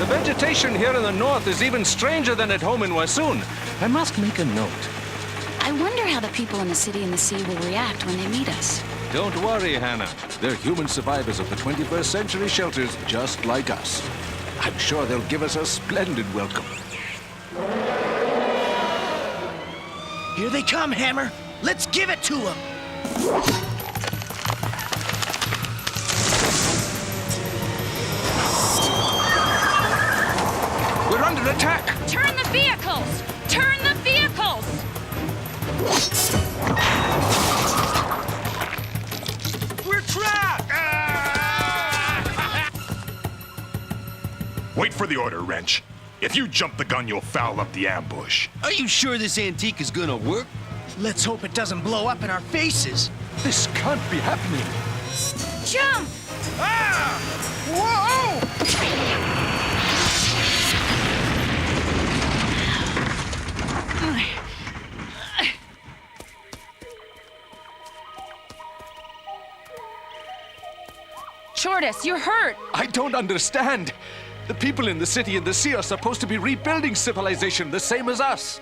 The vegetation here in the north is even stranger than at home in Wassoon. I must make a note. I wonder how the people in the city and the sea will react when they meet us. Don't worry, Hannah. They're human survivors of the 21st century shelters, just like us. I'm sure they'll give us a splendid welcome. Here they come, Hammer. Let's give it to them. We're under attack! Turn the vehicles! Turn the vehicles! We're trapped! Wait for the order, Wrench. If you jump the gun, you'll foul up the ambush. Are you sure this antique is gonna work? Let's hope it doesn't blow up in our faces. This can't be happening. Jump! Ah! Whoa! Shortus, you're hurt! I don't understand. The people in the city and the sea are supposed to be rebuilding civilization the same as us.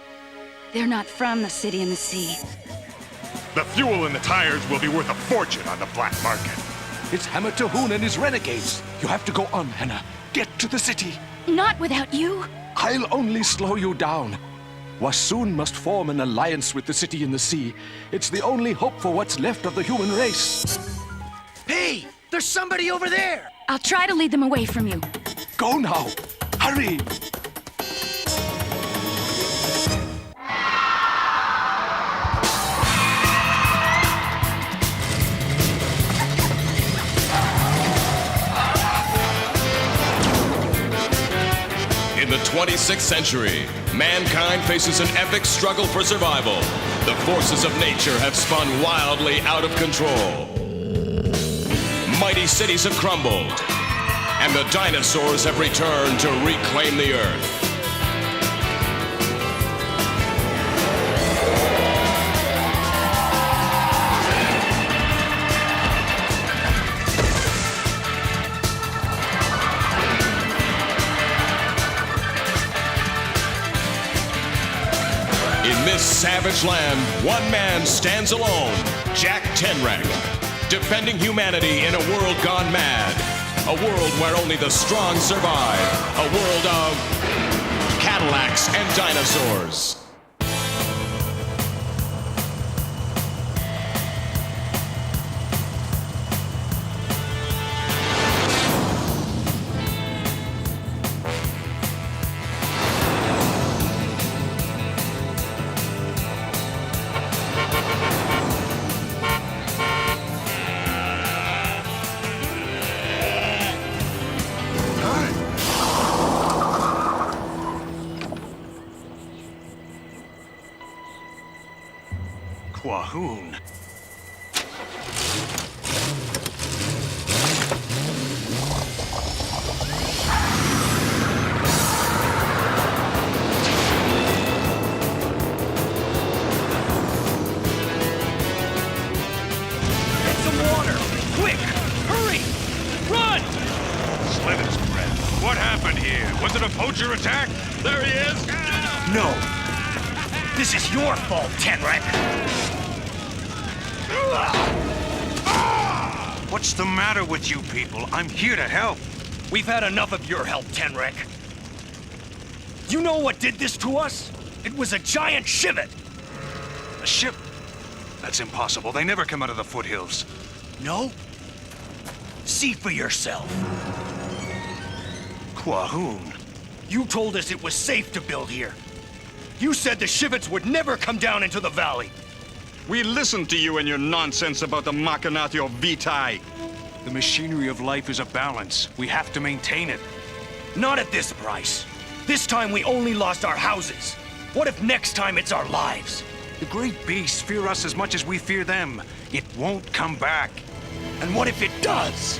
They're not from the city and the sea. The fuel and the tires will be worth a fortune on the black market. It's Hammer Tahoon and his renegades. You have to go on, Hannah. Get to the city. Not without you. I'll only slow you down. Wassoon must form an alliance with the city and the sea. It's the only hope for what's left of the human race. Hey, there's somebody over there! I'll try to lead them away from you. Go now. Hurry. In the 26th century, mankind faces an epic struggle for survival. The forces of nature have spun wildly out of control. Mighty cities have crumbled, and the dinosaurs have returned to reclaim the Earth. In this savage land, one man stands alone, Jack Tenrec, defending humanity in a world gone mad. A world where only the strong survive. A world of Cadillacs and dinosaurs. Wahoon. Get some water! Quick! Hurry! Run! Slither's breath. What happened here? Was it a poacher attack? There he is. No. This is your fault, Tenrec. What's the matter with you people? I'm here to help. We've had enough of your help, Tenrec. You know what did this to us? It was a giant Shiva. A ship? That's impossible. They never come out of the foothills. No? See for yourself. Wahoon. You told us it was safe to build here. You said the Shivets would never come down into the valley. We listened to you and your nonsense about the Machinatio Vitae. The machinery of life is a balance. We have to maintain it. Not at this price. This time we only lost our houses. What if next time it's our lives? The great beasts fear us as much as we fear them. It won't come back. And what if it does?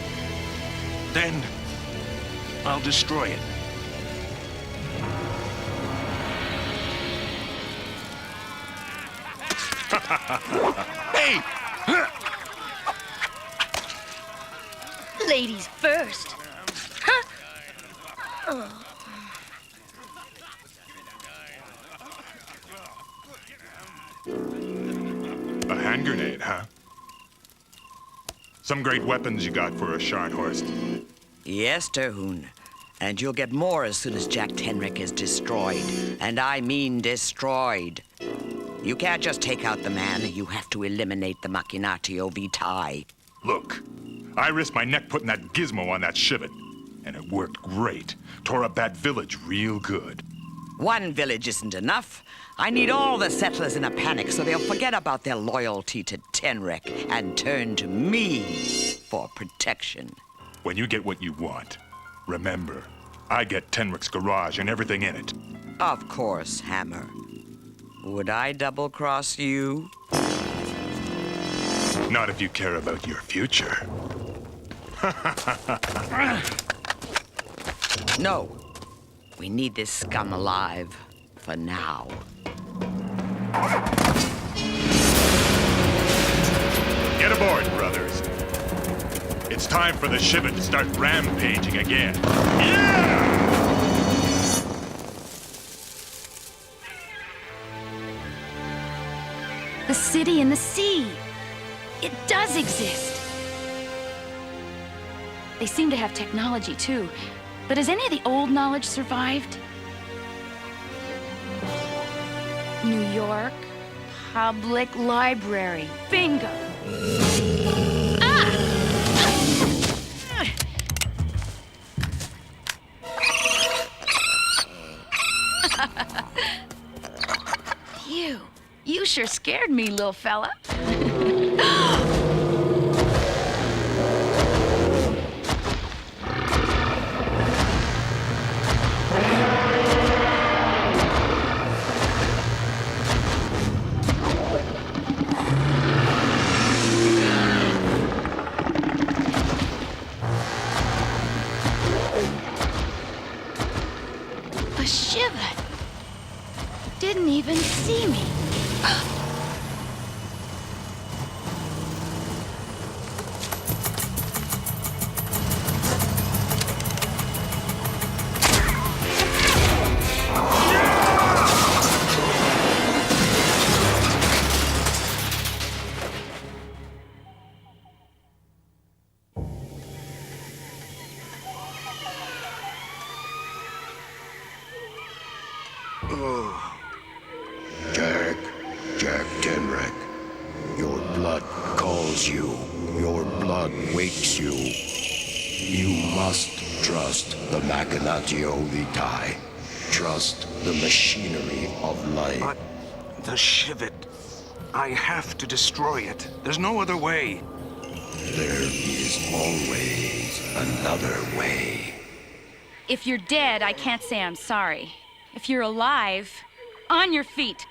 Then, I'll destroy it. Hey! Ladies first. Huh? Oh. hand grenade, huh? Some great weapons you got for a Scharnhorst. Yes, Terhune. And you'll get more as soon as Jack Tenrec is destroyed. And I mean destroyed. You can't just take out the man. You have to eliminate the Machinatio Vitae. Look, I risked my neck putting that gizmo on that Shiva, and it worked great. Tore up that village real good. One village isn't enough. I need all the settlers in a panic so they'll forget about their loyalty to Tenrec and turn to me for protection. When you get what you want, remember, I get Tenrec's garage and everything in it. Of course, Hammer. Would I double-cross you? Not if you care about your future. No. We need this scum alive. For now. Get aboard, brothers. It's time for the Shiva to start rampaging again. Yeah! The city in the sea. It does exist. They seem to have technology, too. But has any of the old knowledge survived? New York Public Library. Bingo! Ah! You sure scared me, little fella. A Shiva didn't even see me. Jack Tenrec, your blood calls you. Your blood wakes you. You must trust the Machinatio Vitae. Trust the machinery of life. But the Shiva, I have to destroy it. There's no other way. There is always another way. If you're dead, I can't say I'm sorry. If you're alive, on your feet.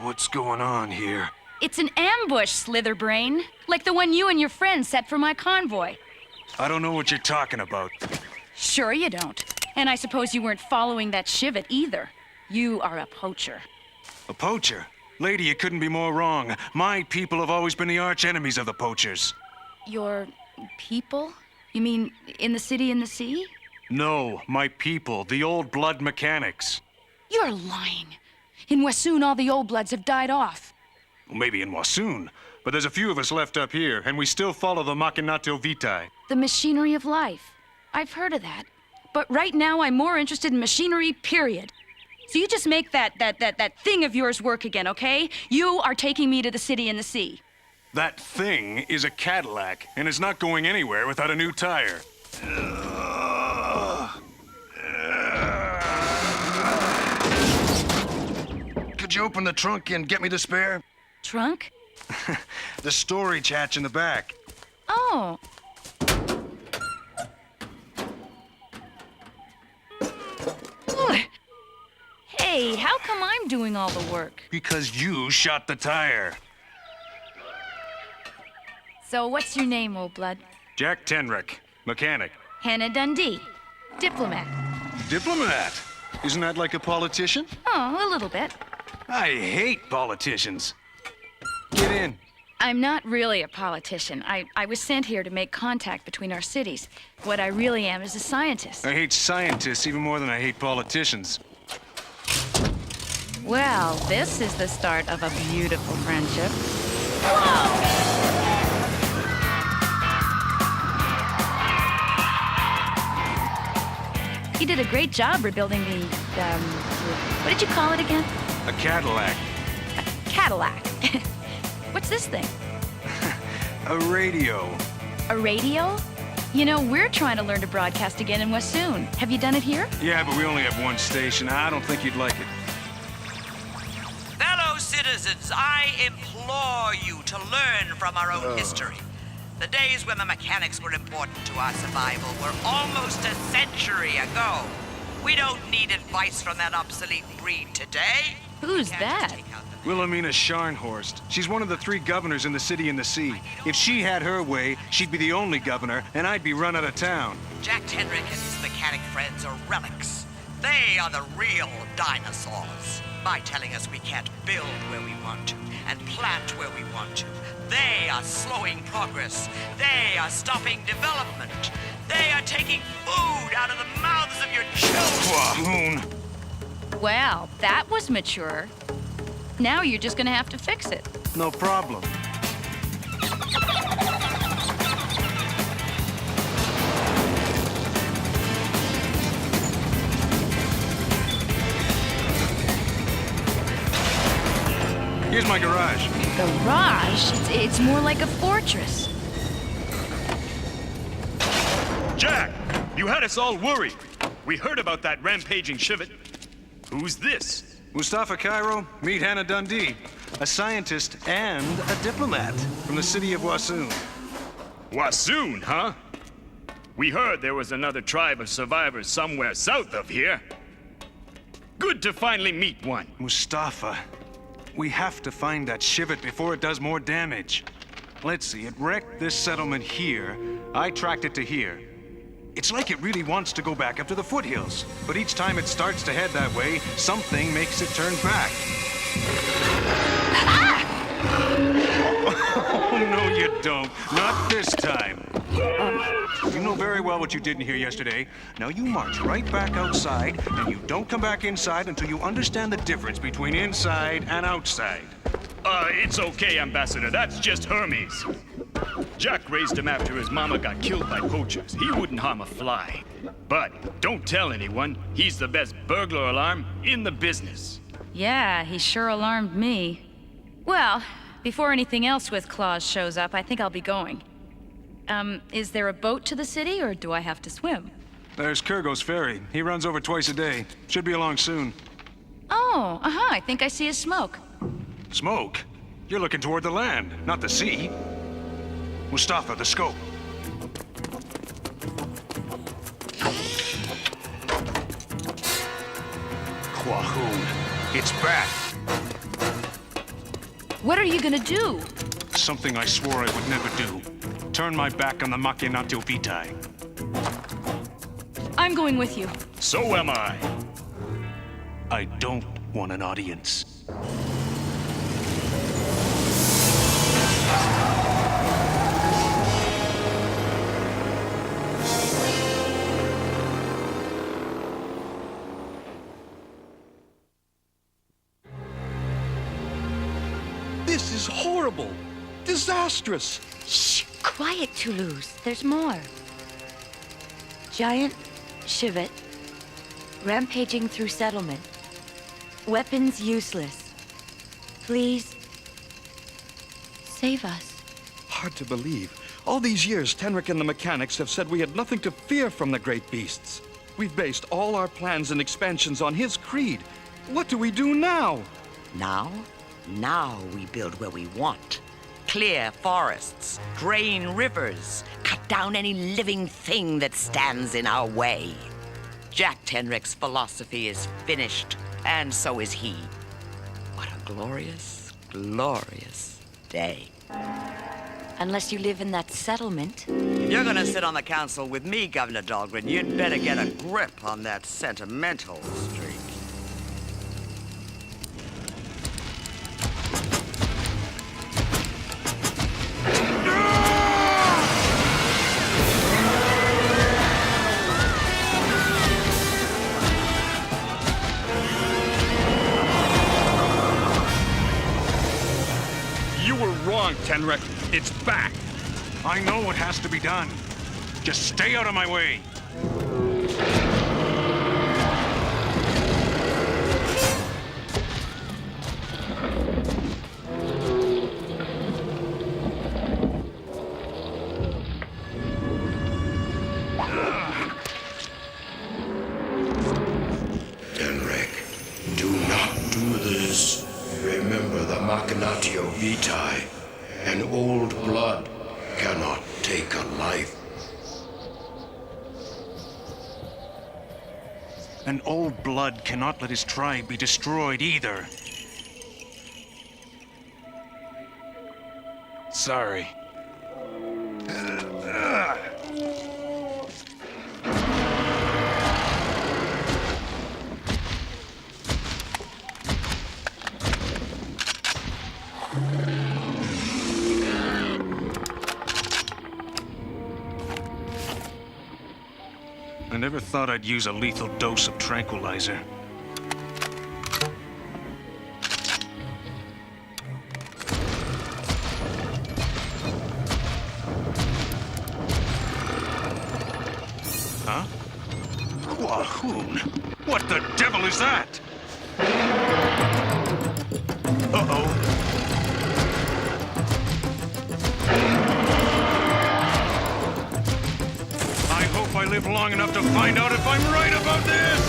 What's going on here? It's an ambush, Slitherbrain. Like the one you and your friends set for my convoy. I don't know what you're talking about. Sure you don't. And I suppose you weren't following that Shiva either. You are a poacher. A poacher? Lady, you couldn't be more wrong. My people have always been the arch enemies of the poachers. Your people? You mean in the city in the sea? No, my people, the old blood mechanics. You're lying. In Wassoon, all the old bloods have died off. Well, maybe in Wassoon, but there's a few of us left up here, and we still follow the Machinatio Vitae. The machinery of life. I've heard of that. But right now, I'm more interested in machinery, period. So you just make that thing of yours work again, okay? You are taking me to the city in the sea. That thing is a Cadillac, and it's not going anywhere without a new tire. Could you open the trunk and get me the spare? Trunk? The storage hatch in the back. Oh. Hey, how come I'm doing all the work? Because you shot the tire. So what's your name, old blood? Jack Tenrec, mechanic. Hannah Dundee, diplomat. Diplomat? Isn't that like a politician? Oh, a little bit. I hate politicians. Get in. I'm not really a politician. I was sent here to make contact between our cities. What I really am is a scientist. I hate scientists even more than I hate politicians. Well, this is the start of a beautiful friendship. You did a great job rebuilding the, what did you call it again? A Cadillac. A Cadillac. What's this thing? A radio. A radio? You know, we're trying to learn to broadcast again in Wassoon. Have you done it here? Yeah, but we only have one station. I don't think you'd like it. Fellow citizens, I implore you to learn from our own history. The days when the mechanics were important to our survival were almost a century ago. We don't need advice from that obsolete breed today. Who's that? Wilhelmina Scharnhorst. She's one of the 3 governors in the City in the Sea. If she had her way, she'd be the only governor, and I'd be run out of town. Jack Tenrec and his mechanic friends are relics. They are the real dinosaurs. By telling us we can't build where we want to and plant where we want to, they are slowing progress. They are stopping development. They are taking food out of the mouths of your children. Quahoon. Well, that was mature. Now you're just gonna have to fix it. No problem. Here's my garage. Garage? It's more like a fortress. Jack, you had us all worried. We heard about that rampaging Shiva. Who's this? Mustafa Cairo, meet Hannah Dundee, a scientist and a diplomat from the city of Wassoon. Wassoon, huh? We heard there was another tribe of survivors somewhere south of here. Good to finally meet one. Mustafa, we have to find that Shiva before it does more damage. Let's see, it wrecked this settlement here. I tracked it to here. It's like it really wants to go back up to the foothills, but each time it starts to head that way, something makes it turn back. Oh, no, you don't. Not this time. You know very well what you did in here yesterday. Now you march right back outside, and you don't come back inside until you understand the difference between inside and outside. It's okay, Ambassador. That's just Hermes. Jack raised him after his mama got killed by poachers. He wouldn't harm a fly. But don't tell anyone. He's the best burglar alarm in the business. Yeah, he sure alarmed me. Well, before anything else with claws shows up, I think I'll be going. Is there a boat to the city, or do I have to swim? There's Kurgo's ferry. He runs over twice a day. Should be along soon. Oh, I think I see his smoke. Smoke? You're looking toward the land, not the sea. Mustafa, the scope. Quahoon, it's back. What are you gonna do? Something I swore I would never do. Turn my back on the Machinatio Vitae. I'm going with you. So am I. I don't want an audience. This is horrible. Disastrous. Shh! Quiet, Toulouse. There's more. Giant Shivat rampaging through settlement. Weapons useless. Please save us. Hard to believe. All these years, Tenrec and the mechanics have said we had nothing to fear from the great beasts. We've based all our plans and expansions on his creed. What do we do now? Now? Now we build where we want. Clear forests, drain rivers, cut down any living thing that stands in our way. Jack Tenrec's philosophy is finished, and so is he. What a glorious, glorious day. Unless you live in that settlement. If you're gonna sit on the council with me, Governor Dahlgren, you'd better get a grip on that sentimental streak. You were wrong, Tenrec. It's back. I know what has to be done. Just stay out of my way. Tenrec, do not do this. Remember the Machinatio Vitae. An old blood cannot take a life. An old blood cannot let his tribe be destroyed either. Sorry. I never thought I'd use a lethal dose of tranquilizer. Huh? Wahoon! What the devil is that? Uh-oh. I live long enough to find out if I'm right about this!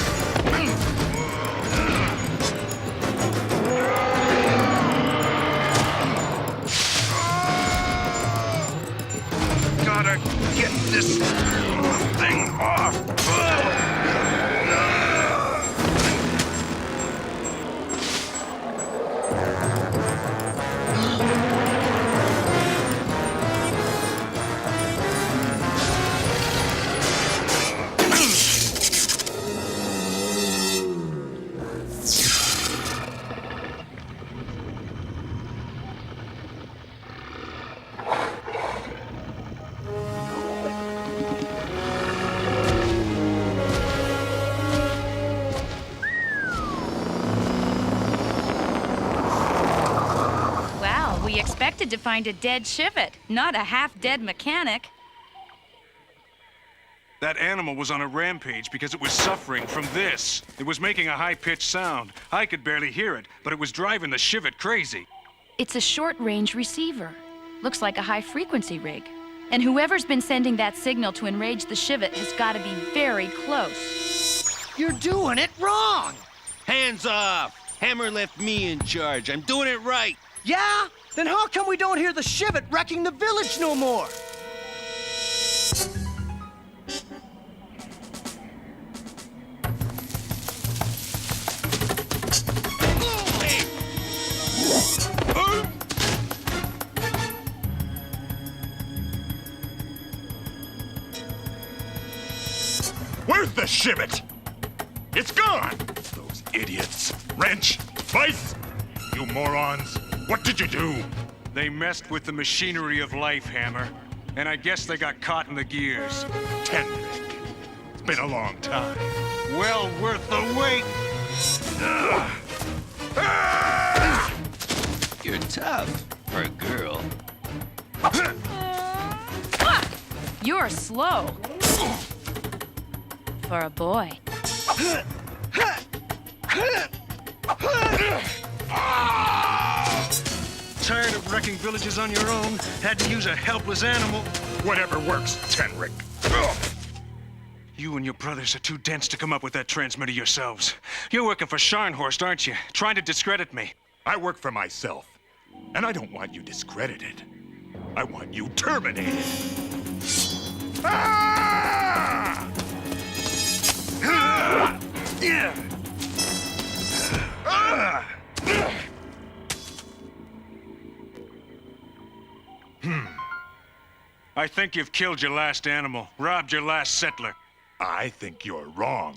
Gotta get this thing off! We expected to find a dead Shiva, not a half-dead mechanic. That animal was on a rampage because it was suffering from this. It was making a high-pitched sound. I could barely hear it, but it was driving the Shiva crazy. It's a short-range receiver. Looks like a high-frequency rig. And whoever's been sending that signal to enrage the Shiva has got to be very close. You're doing it wrong! Hands off! Hammer left me in charge. I'm doing it right. Yeah? Then how come we don't hear the Shiva wrecking the village no more? Where's the Shiva? It's gone! Those idiots. Wrench! Vice! You morons! What did you do? They messed with the machinery of life, Hammer. And I guess they got caught in the gears. Tenrec. It's been a long time. Well worth the wait! You're tough for a girl. You're slow. For a boy. Tired of wrecking villages on your own? Had to use a helpless animal? Whatever works, Tenrec. You and your brothers are too dense to come up with that transmitter yourselves. You're working for Scharnhorst, aren't you? Trying to discredit me. I work for myself, and I don't want you discredited. I want you terminated. Ah! Ah! Yeah! Ah! I think you've killed your last animal, robbed your last settler. I think you're wrong.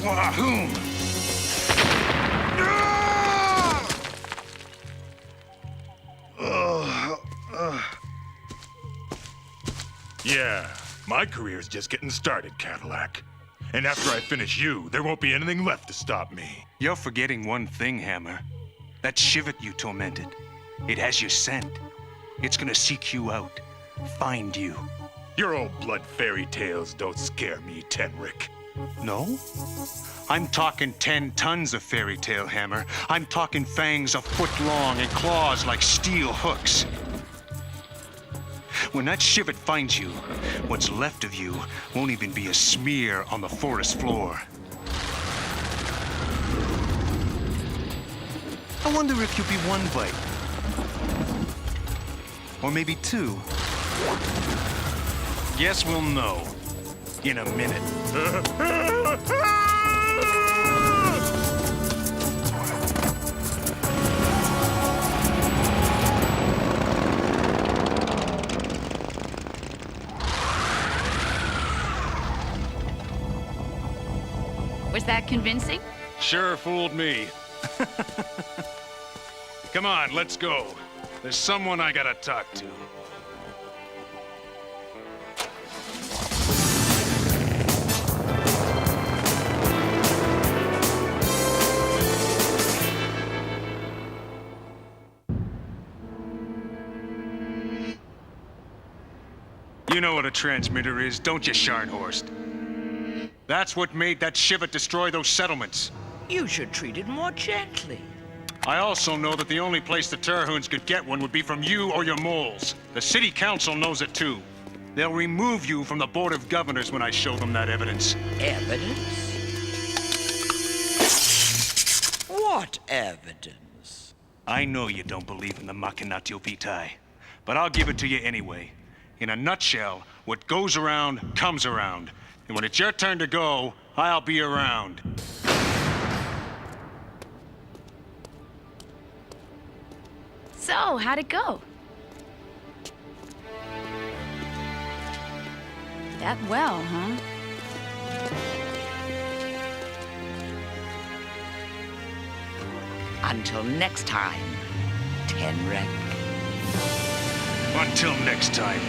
Wahoom! Yeah, My career's just getting started, Cadillac. And after I finish you, there won't be anything left to stop me. You're forgetting one thing, Hammer. That Shiva you tormented. It has your scent. It's gonna seek you out. Find you. Your old blood fairy tales don't scare me, Tenrec. No? I'm talking 10 tons of fairy tale, Hammer. I'm talking fangs a foot long and claws like steel hooks. When that Shiva finds you, what's left of you won't even be a smear on the forest floor. I wonder if you'll be one bite. Or maybe two. Guess we'll know in a minute. Was that convincing? Sure fooled me. Come on, let's go. There's someone I gotta talk to. You know what a transmitter is, don't you, Scharnhorst? That's what made that Shiva destroy those settlements. You should treat it more gently. I also know that the only place the Terhune could get one would be from you or your moles. The city council knows it too. They'll remove you from the board of governors when I show them that evidence. Evidence? What evidence? I know you don't believe in the Machinatio Vitae, but I'll give it to you anyway. In a nutshell, what goes around comes around. And when it's your turn to go, I'll be around. So, how'd it go? That well, huh? Until next time, Tenrec. Until next time,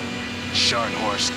Scharnhorst.